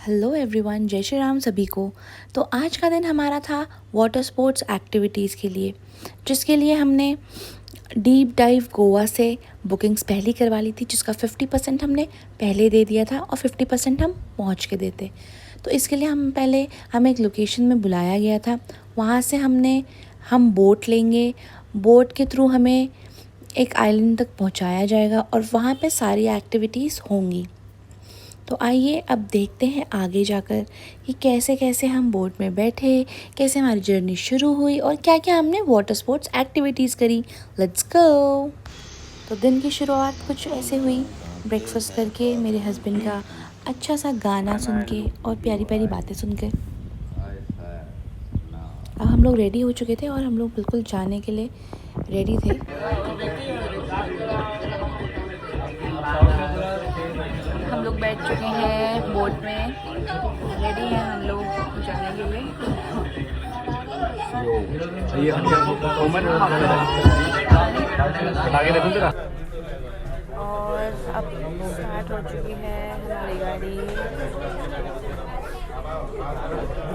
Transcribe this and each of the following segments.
Hello everyone, जय श्री राम सभी को। तो आज का दिन हमारा था वाटर स्पोर्ट्स एक्टिविटीज़ के लिए, जिसके लिए हमने डीप डाइव गोवा से बुकिंग्स पहले करवा ली थी, जिसका 50% हमने पहले दे दिया था और 50% हम पहुंच के देते। तो इसके लिए हमें एक लोकेशन में बुलाया गया था। वहाँ से हम बोट लेंगे, बोट के थ्रू हमें एक आइलैंड तक पहुँचाया जाएगा और वहाँ पे सारी एक्टिविटीज़ होंगी। तो आइए अब देखते हैं आगे जाकर कि कैसे कैसे हम बोट में बैठे, कैसे हमारी जर्नी शुरू हुई और क्या क्या हमने वाटर स्पोर्ट्स एक्टिविटीज़ करी। Let's go. तो दिन की शुरुआत कुछ ऐसे हुई, ब्रेकफास्ट करके, मेरे हस्बैंड का अच्छा सा गाना सुन के और प्यारी प्यारी बातें सुन के। अब हम लोग रेडी हो चुके थे और हम लोग बिल्कुल जाने के लिए रेडी थे। हम लोग बैठ चुके हैं बोट में, रेडी हैं हम लोग जाने के लिए। और अब स्टार्ट हो चुकी है हमारी गाड़ी।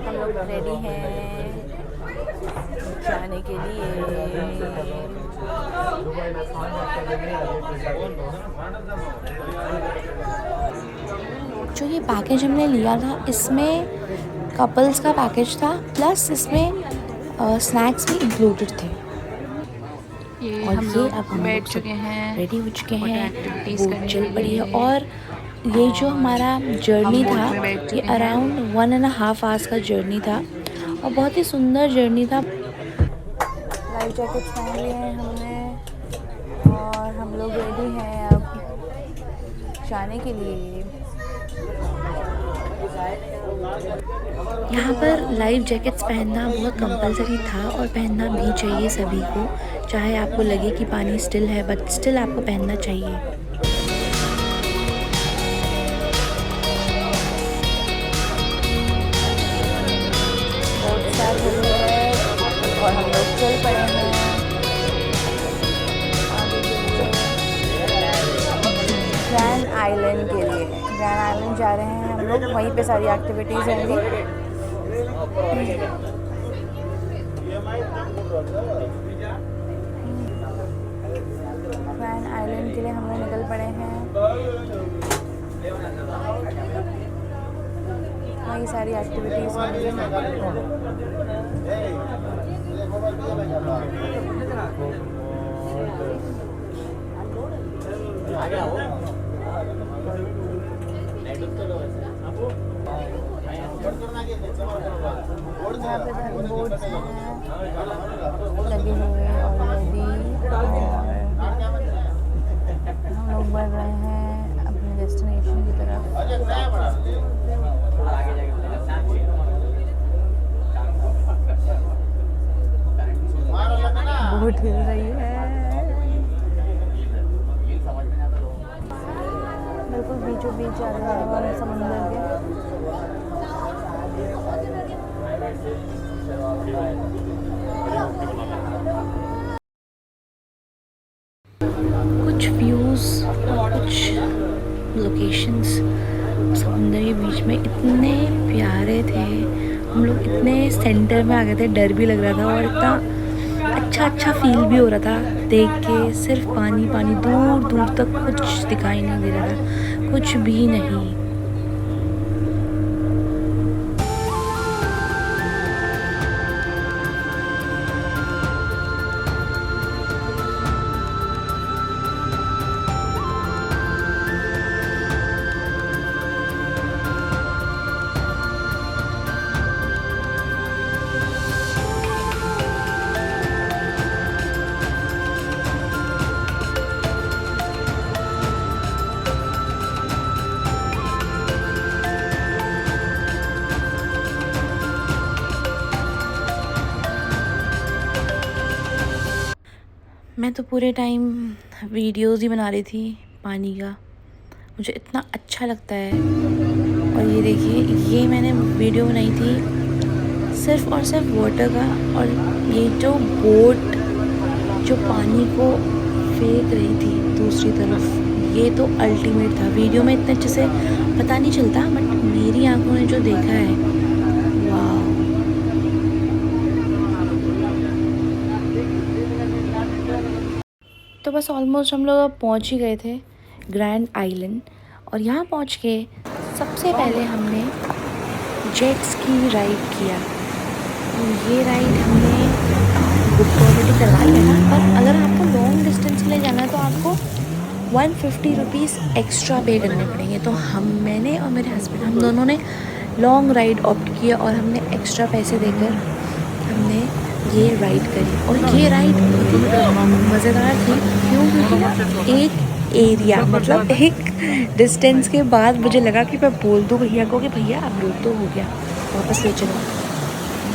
हम लोग रेडी हैं जाने के लिए। जो ये पैकेज हमने लिया था, इसमें कपल्स का पैकेज था, प्लस इसमें स्नैक्स भी इंक्लूडेड थे। और अब हम बैठ चुके हैं, रेडी हो चुके हैं, बोट चल पड़ी है। और ये जो हमारा जर्नी था, ये अराउंड 1.5 आवर्स का जर्नी था और बहुत ही सुंदर जर्नी था। लाइफ जैकेट पहन लिए हैं हमने और हम लोग रेडी हैं अब जाने के लिए। यहाँ पर लाइफ जैकेट्स पहनना बहुत कंपलसरी था और पहनना भी चाहिए सभी को, चाहे आपको लगे कि पानी स्टिल है, बट स्टिल आपको पहनना चाहिए। और हम लोग चल पड़े हैं ग्रैंड आइलैंड के लिए। ग्रैंड आइलैंड जा रहे हैं हम लोग, वहीं पे सारी एक्टिविटीज़ होंगी। ग्रैंड आइलैंड के लिए हम लोग निकल पड़े हैं, वही सारी एक्टिविटीज़ होंगी। यहाँ पे बोट्स लगे हुए ऑलरेडी और हम लोग बढ़ रहे हैं अपने डेस्टिनेशन की तरफ। बोट हिल रही है, बिल्कुल बीचों बीच जा रहे हैं और समुंदर के। कुछ व्यूज़ और कुछ लोकेशंस समुंदर के बीच में इतने प्यारे थे। हम लोग इतने सेंटर में आ गए थे, डर भी लग रहा था और इतना अच्छा फील भी हो रहा था देख के। सिर्फ पानी पानी, दूर दूर तक कुछ दिखाई नहीं दे रहा था, कुछ भी नहीं। मैं तो पूरे टाइम वीडियोज़ ही बना रही थी पानी का, मुझे इतना अच्छा लगता है। और ये देखिए, ये मैंने वीडियो बनाई थी सिर्फ़ और सिर्फ वाटर का। और ये जो बोट जो पानी को फेंक रही थी दूसरी तरफ, ये तो अल्टीमेट था। वीडियो में इतने अच्छे से पता नहीं चलता, बट मेरी आंखों ने जो देखा है, वाह। तो बस ऑलमोस्ट हम लोग अब पहुँच ही गए थे ग्रैंड आइलैंड। और यहाँ पहुँच के सबसे पहले हमने जेट स्की राइड किया। तो ये राइड हमने बुक ऑलरेडी करवा लिया था, पर अगर आपको लॉन्ग डिस्टेंस के लिए जाना है तो आपको 150 रुपीज़ एक्स्ट्रा पे करने पड़ेंगे। तो मैंने और मेरे हस्बैंड, हम दोनों ने लॉन्ग राइड ऑप्ट किया और हमने एक्स्ट्रा पैसे देकर हमने ये राइड करी। और ये राइड मज़ेदार थी, क्यों? क्योंकि एक एरिया मतलब एक डिस्टेंस के बाद मुझे लगा कि मैं बोल दूँ भैया को कि भैया अब रोक तो हो गया, वापस ले चलो।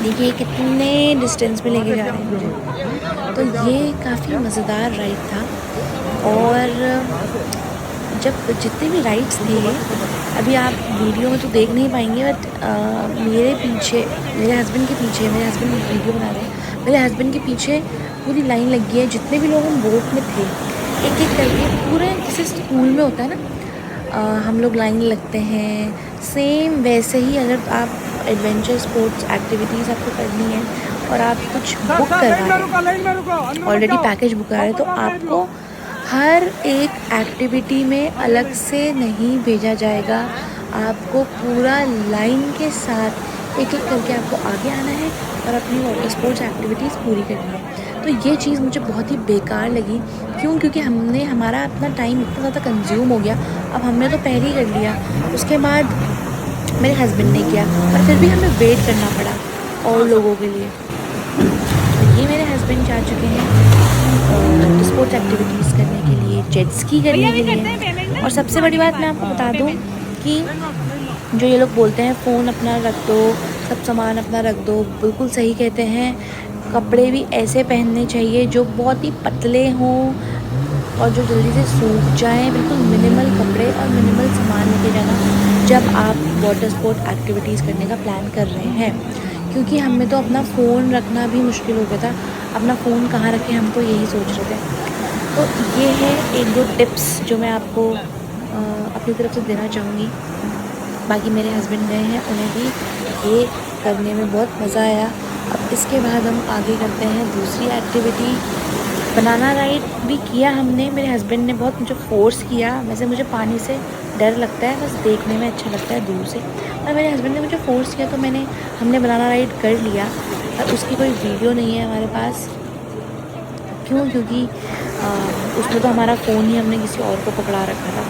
देखिए कितने डिस्टेंस में लेके जा रहे हैं मुझे। तो ये काफ़ी मज़ेदार राइड था। और जब जितने भी राइड्स थे, अभी आप वीडियो में तो देख नहीं पाएंगे, बट मेरे पीछे, मेरे हस्बैंड के पीछे, मेरे हस्बैंड वीडियो बना रहे हैं, मेरे हस्बैंड के पीछे पूरी लाइन लगी है। जितने भी लोग हम बोट में थे, एक एक करके, पूरे जैसे स्कूल में होता है ना, हम लोग लाइन लगते हैं, सेम वैसे ही अगर आप एडवेंचर स्पोर्ट्स एक्टिविटीज़ आपको करनी है और आप कुछ बुक करवा रहे हैं, ऑलरेडी पैकेज बुक करा रहे हैं, तो आपको हर एक एक्टिविटी में अलग से नहीं भेजा जाएगा। आपको पूरा लाइन के साथ एक एक करके आपको आगे आना है और अपनी वाटर स्पोर्ट्स एक्टिविटीज़ पूरी करनी है। तो ये चीज़ मुझे बहुत ही बेकार लगी। क्यों? क्योंकि हमारा अपना टाइम इतना ज़्यादा कंज्यूम हो गया। अब हमने तो पहले ही कर लिया, उसके बाद मेरे हस्बैंड ने किया, पर फिर भी हमें वेट करना पड़ा और लोगों के लिए। तो ये मेरे हस्बैंड जा चुके हैं स्पोर्ट्स एक्टिविटीज़ करने के लिए, जेट स्की करने के लिए। और सबसे बड़ी बात मैं आपको बता दूं कि जो ये लोग बोलते हैं फ़ोन अपना रख दो, सब सामान अपना रख दो, बिल्कुल सही कहते हैं। कपड़े भी ऐसे पहनने चाहिए जो बहुत ही पतले हों और जो जल्दी से सूख जाएं। बिल्कुल मिनिमल कपड़े और मिनिमल सामान लेके जाना जब आप वाटर स्पोर्ट एक्टिविटीज़ करने का प्लान कर रहे हैं। क्योंकि हमें तो अपना फ़ोन रखना भी मुश्किल हो गया था, अपना फ़ोन कहाँ रखें, हम तो यही सोच रहे थे। तो ये है एक दो टिप्स जो मैं आपको अपनी तरफ से देना चाहूँगी। बाकी मेरे हस्बैंड गए हैं, उन्हें भी ये करने में बहुत मज़ा आया। अब इसके बाद हम आगे करते हैं दूसरी एक्टिविटी। बनाना राइड भी किया हमने, मेरे हस्बैंड ने बहुत मुझे फ़ोर्स किया। वैसे मुझे पानी से डर लगता है, बस देखने में अच्छा लगता है दूर से, और मेरे हस्बैंड ने मुझे फ़ोर्स किया तो हमने बनाना राइड कर लिया। पर उसकी कोई वीडियो नहीं है हमारे पास। क्यों? क्योंकि उसमें तो हमारा फ़ोन ही हमने किसी और को पकड़ा रखा था,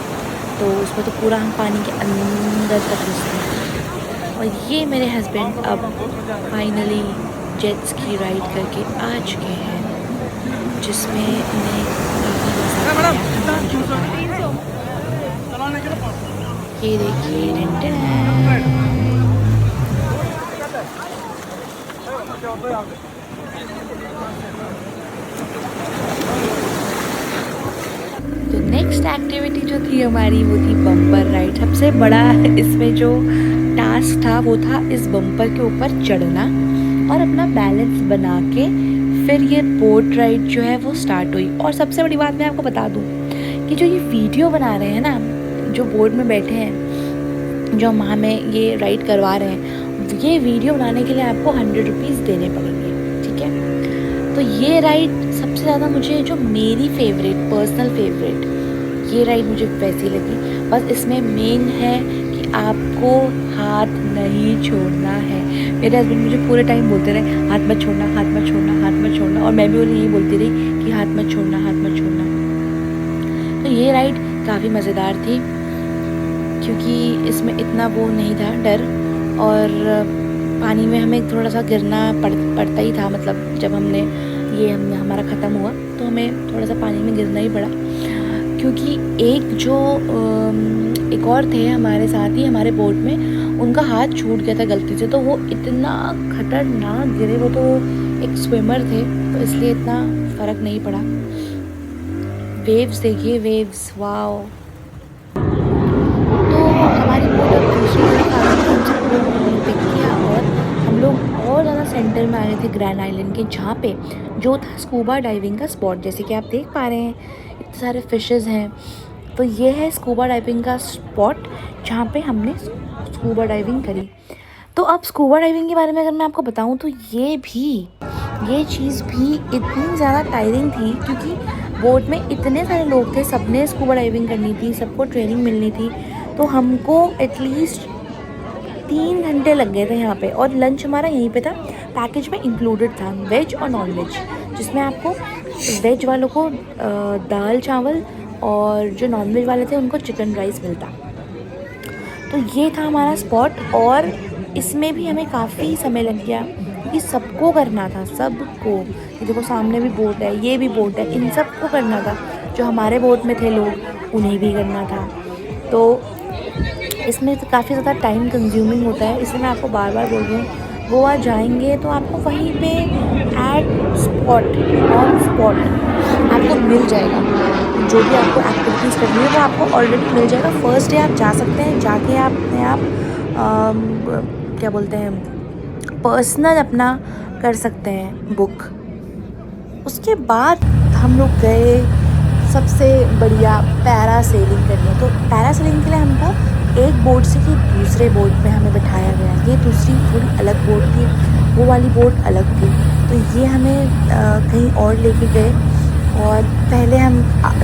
तो उसमें तो पूरा हम पानी के अंदर तक घुसते हैं। और ये मेरे हस्बैंड अब फाइनली जेट स्की राइड करके आ चुके हैं, जिसमें उन्हें ये देखिए तो नेक्स्ट एक्टिविटी जो थी हमारी वो थी बम्पर राइड। सबसे बड़ा इसमें जो टास्क था वो था इस बम्पर के ऊपर चढ़ना और अपना बैलेंस बना के फिर ये बोट राइड जो है वो स्टार्ट हुई। और सबसे बड़ी बात मैं आपको बता दूं कि जो ये वीडियो बना रहे हैं ना, जो बोट में बैठे हैं, जो हमें ये राइड करवा रहे हैं, ये वीडियो बनाने के लिए आपको 100 रुपीज़ देने पड़ेंगे, ठीक है। तो ये राइड सबसे ज़्यादा मुझे, जो मेरी फेवरेट, पर्सनल फेवरेट ये राइड मुझे वैसी लगी। बस इसमें मेन है कि आपको हाथ नहीं छोड़ना है। मेरे हस्बैंड मुझे पूरे टाइम बोलते रहे हाथ मत छोड़ना, हाथ मत छोड़ना, हाथ मत छोड़ना, और मैं भी उन्हें यही बोलती रही कि हाथ मत छोड़ना, हाथ मत छोड़ना। तो ये राइड काफ़ी मज़ेदार थी क्योंकि इसमें इतना वो नहीं था डर, और पानी में हमें थोड़ा सा गिरना पड़ता ही था। मतलब जब हमारा ख़त्म हुआ तो हमें थोड़ा सा पानी में गिरना ही पड़ा, क्योंकि एक और थे हमारे साथ ही हमारे बोट में, उनका हाथ छूट गया था गलती से, तो वो इतना खतरनाक गिरे। वो तो एक स्विमर थे, तो इसलिए इतना फ़र्क नहीं पड़ा। वेव्स देखिए, वेव्स, वाओ। तो हमारी बोट अब दूसरी तरफ आ गई, हम सबको पिक किया और हम लोग और ज़्यादा सेंटर में आ गए थे ग्रैंड आइलैंड के, जहाँ पे जो था स्कूबा डाइविंग का स्पॉट। जैसे कि आप देख पा रहे हैं इतने सारे फिशेज़ हैं, तो ये है स्कूबा डाइविंग का स्पॉट जहाँ पे हमने स्कूबा डाइविंग करी। तो अब स्कूबा डाइविंग के बारे में अगर मैं आपको बताऊं तो ये चीज़ भी इतनी ज़्यादा टायरिंग थी, क्योंकि बोट में इतने सारे लोग थे, सबने स्कूबा डाइविंग करनी थी, सबको ट्रेनिंग मिलनी थी। तो हमको एटलीस्ट 3 घंटे लग गए थे यहाँ पे, और लंच हमारा यहीं पे था, पैकेज में इंक्लूडेड था, वेज और नॉन वेज, जिसमें आपको वेज वालों को दाल चावल और जो नॉन वेज वाले थे उनको चिकन राइस मिलता। तो ये था हमारा स्पॉट, और इसमें भी हमें काफ़ी समय लग गया क्योंकि सबको करना था, सबको। ये देखो सामने भी बोट है, ये भी बोट है, इन सबको करना था। जो हमारे बोट में थे लोग उन्हें भी करना था। तो इसमें तो काफ़ी ज़्यादा टाइम कंज्यूमिंग होता है, इसलिए मैं आपको बार बार बोल रही हूँ, गोवा जाएंगे तो आपको वहीं पे एट स्पॉट ऑन स्पॉट आपको मिल जाएगा। जो भी आपको एक्टिविटीज़ करनी है वो आपको ऑलरेडी मिल जाएगा। फर्स्ट डे आप जा सकते हैं, जाके आप अपने आप क्या बोलते हैं, पर्सनल अपना कर सकते हैं बुक। उसके बाद हम लोग गए सबसे बढ़िया पैरासेलिंग करने। तो पैरासेलिंग के लिए हमको एक बोट से ही दूसरे बोट में हमें बिठाया गया। ये दूसरी थोड़ी अलग बोट थी, वो वाली बोट अलग थी। तो ये हमें कहीं और लेके गए, और पहले हम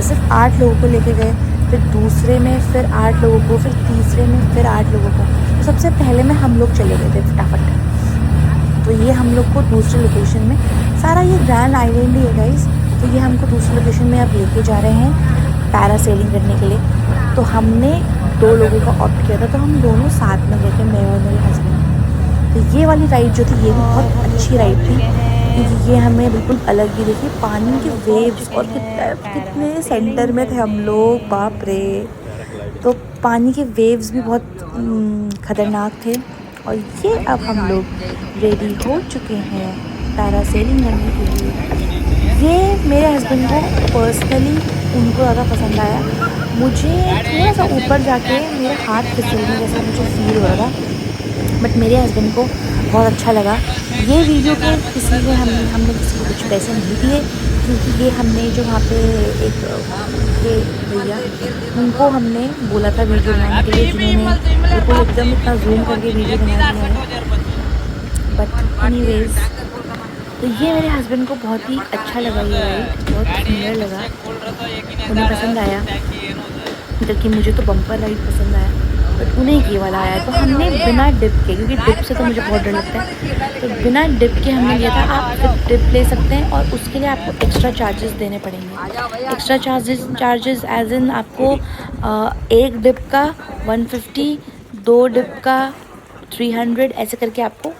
सिर्फ 8 लोगों को लेके गए, फिर दूसरे में फिर 8 लोगों को, फिर तीसरे में फिर 8 लोगों को। तो सबसे पहले में हम लोग चले गए थे फटाफट। तो ये हम लोग को दूसरे लोकेशन में, सारा ये ग्रैंड आइलैंड ही है गाइस, तो ये हमको दूसरी लोकेशन में अब लेके जा रहे हैं पैरासेलिंग करने के लिए। तो हमने 2 लोगों का ऑप्ट किया था, तो हम दोनों साथ में गए थे, मैं और मेरे हस्बैंड। तो ये वाली राइड जो थी ये भी बहुत अच्छी राइड थी, क्योंकि ये हमें बिल्कुल अलग ही, देखिए पानी के वेव्स, और कितने सेंटर में थे हम लोग, बाप रे। तो पानी के वेव्स भी बहुत ख़तरनाक थे। और ये अब हम लोग रेडी हो चुके हैं पैरासेलिंग करने के लिए। ये मेरे हस्बैंड को पर्सनली उनको ज़्यादा पसंद आया। मुझे थोड़ा सा ऊपर जाके मेरे हाथ फिसलने जैसा मुझे फील हो रहा था, बट मेरे हस्बैंड को बहुत अच्छा लगा। ये वीडियो के किसी को हमने किसी को कुछ पैसे नहीं दिए, क्योंकि ये हमने जो वहाँ पे एक ये भैया, उनको हमने बोला था वीडियो बनाने के लिए, जिन्होंने बिल्कुल एकदम इतना जूम करके वीडियो बना दिया है। बट एनीवेज, तो ये मेरे हस्बैंड को बहुत ही अच्छा लगा, ये राइड बहुत सुंदर लगा, उन्हें पसंद आया। जबकि मुझे तो बम्पर राइड पसंद आया, बट उन्हें ये वाला आया। तो हमने बिना डिप के, क्योंकि डिप से तो मुझे बहुत डर लगता है, तो बिना डिप के हमने लिया था। आप डिप ले सकते हैं, और उसके लिए आपको एक्स्ट्रा चार्जेस देने पड़ेंगे। एक्स्ट्रा चार्जेस एज इन आपको एक डिप का 150, 2 डिप का 300, ऐसे करके आपको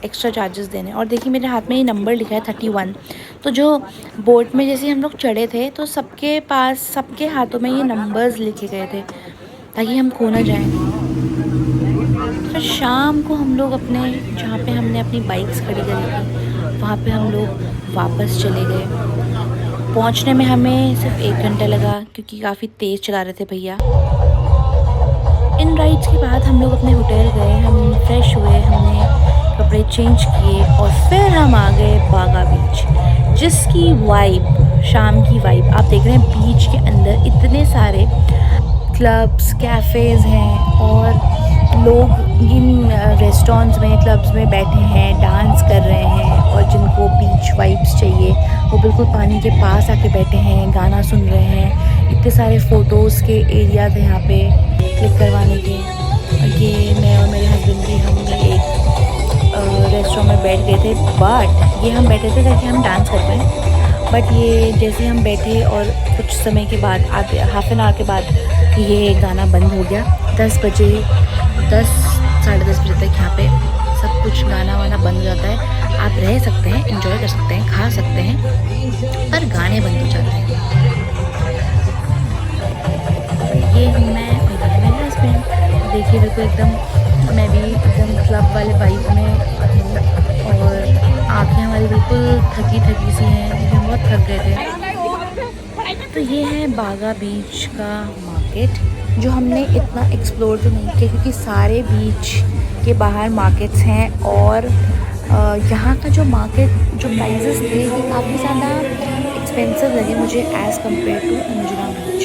एक्स्ट्रा चार्जेस देने। और देखिए मेरे हाथ में ये नंबर लिखा है 31। तो जो बोट में जैसे हम लोग चढ़े थे, तो सबके पास, सबके हाथों में ये नंबर्स लिखे गए थे, ताकि हम खो ना जाएं। फिर शाम को हम लोग अपने, जहाँ पे हमने अपनी बाइक्स खड़ी करी थी, वहाँ पे हम लोग वापस चले गए। पहुँचने में हमें सिर्फ 1 घंटा लगा, क्योंकि काफ़ी तेज़ चला रहे थे भैया। इन राइड्स के बाद हम लोग अपने होटल गए, हम फ्रेश हुए, हमने कपड़े चेंज किए, और फिर हम आ गए बागा बीच, जिसकी वाइब, शाम की वाइब आप देख रहे हैं। बीच के अंदर इतने सारे क्लब्स, कैफ़ेज़ हैं, और लोग इन रेस्टोरेंट्स में, क्लब्स में बैठे हैं, डांस कर रहे हैं, और जिनको बीच वाइब्स चाहिए वो बिल्कुल पानी के पास आके बैठे हैं, गाना सुन रहे हैं। इतने सारे फ़ोटोज़ के एरिया थे यहाँ पे क्लिक करवाने के। ये मैं और मेरे हस्बैंड भी, हमने एक रेस्टोरेंट में बैठ गए थे, बट ये हम बैठे थे ताकि हम डांस कर पाएँ। बट ये जैसे हम बैठे और कुछ समय के बाद, आधे हाफ एन आवर के बाद, ये गाना बंद हो गया। 10 बजे, 10 साढ़े 10 बजे तक यहाँ पे सब कुछ गाना वाना बंद हो जाता है। आप रह सकते हैं, एंजॉय कर सकते हैं, खा सकते हैं, पर गाने बंद हो जाते हैं। ये मैं और मेरे हस्बैंड, देखिए बिल्कुल एकदम, मैं भी एकदम क्लब वाले वाइब में हूँ, और आँखें हमारी बिल्कुल थकी थकी सी हैं, क्योंकि हम बहुत थक गए थे। तो ये है बागा बीच का मार्केट, जो हमने इतना एक्सप्लोर तो नहीं किया, क्योंकि सारे बीच के बाहर मार्केट्स हैं, और यहाँ का जो मार्केट, जो प्राइजेस थे, ये काफ़ी ज़्यादा एक्सपेंसिव लगे मुझे as compare to Anjuna beach.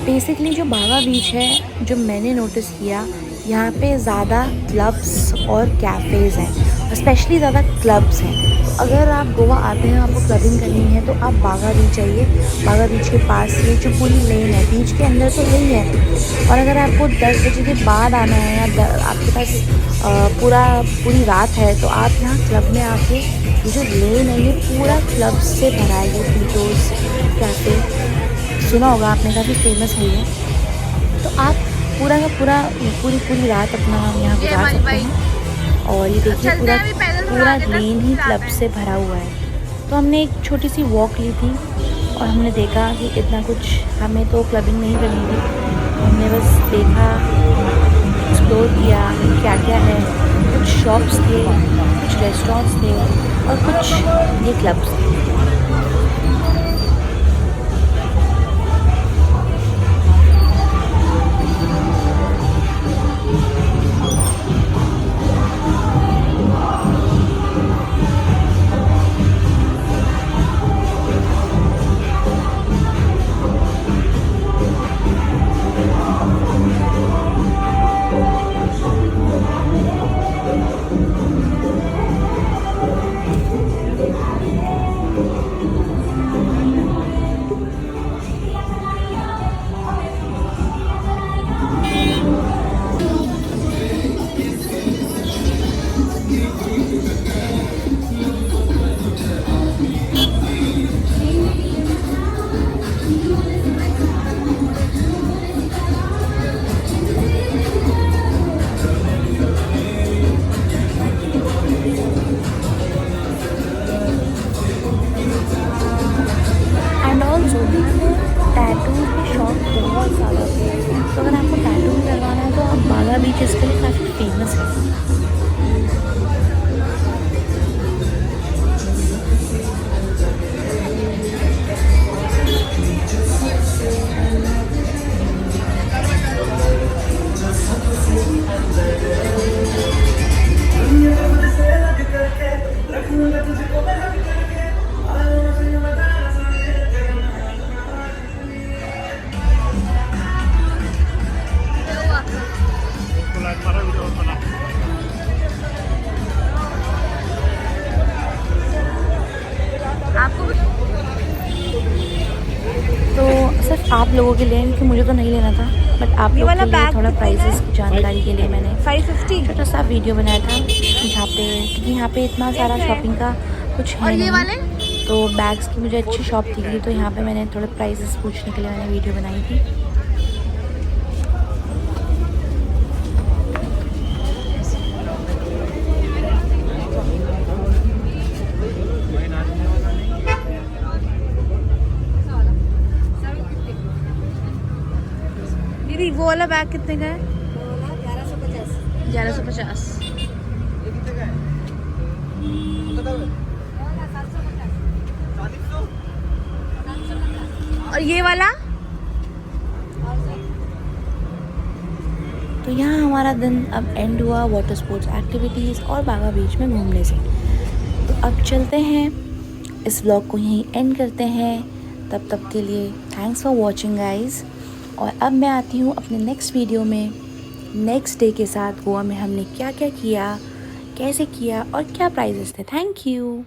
Basically जो बागा बीच है, जो मैंने नोटिस किया, यहाँ पे ज़्यादा क्लब्स और कैफ़ेज़ हैं, स्पेशली ज़्यादा क्लब्स हैं। अगर आप गोवा आते हैं, आपको क्लबिंग करनी है तो आप बागा बीच आइए। बागा बीच के पास ये जो पूरी लेन है, बीच के अंदर तो है ही है, और अगर आपको 10 बजे के बाद आना है या आपके पास पूरी रात है, तो आप यहाँ क्लब में आके, ये जो लेन है ये पूरा क्लब से भरा है। ये पीटोज़ कैफ़े सुना होगा आपने, काफ़ी फेमस है ये। तो आप पूरा का पूरी रात अपना यहाँ गुजार सकते हैं। और ये देखिए पूरा लेन ही क्लब से भरा हुआ है। तो हमने एक छोटी सी वॉक ली थी और हमने देखा कि इतना कुछ, हमें तो क्लबिंग नहीं करनी थी, हमने बस देखा, एक्सप्लोर किया क्या क्या है। कुछ शॉप्स थे, कुछ रेस्टोरेंट्स थे और कुछ ये क्लब्स थे। टैटूज़ की शॉप बहुत ज़्यादा थे, तो अगर आपको टैटू भी करवाना है तो आप बागा बीच इसके लिए काफ़ी फेमस है। तो सिर्फ आप लोगों के लिए, क्योंकि मुझे तो नहीं लेना था, बट आप लोगों के लिए थोड़ा प्राइसेस की जानकारी के लिए मैंने 550 छोटा सा वीडियो बनाया था, जहाँ पे, क्योंकि यहाँ पे इतना सारा शॉपिंग का कुछ है नहीं, तो बैग्स की मुझे अच्छी शॉप थी, तो यहाँ पे मैंने थोड़े प्राइसेस पूछने के लिए मैंने वीडियो बनाई थी। दीदी वो वाला बैग कितने का है? 1150। और ये वाला? तो यहाँ हमारा दिन अब एंड हुआ वाटर स्पोर्ट्स एक्टिविटीज़ और बागा बीच में घूमने से। तो अब चलते हैं, इस व्लॉग को यहीं एंड करते हैं। तब के लिए थैंक्स फॉर वॉचिंग गाइज़। और अब मैं आती हूँ अपने नेक्स्ट वीडियो में, नेक्स्ट डे के साथ गोवा में हमने क्या क्या किया, कैसे किया और क्या प्राइजेस थे। Thank you.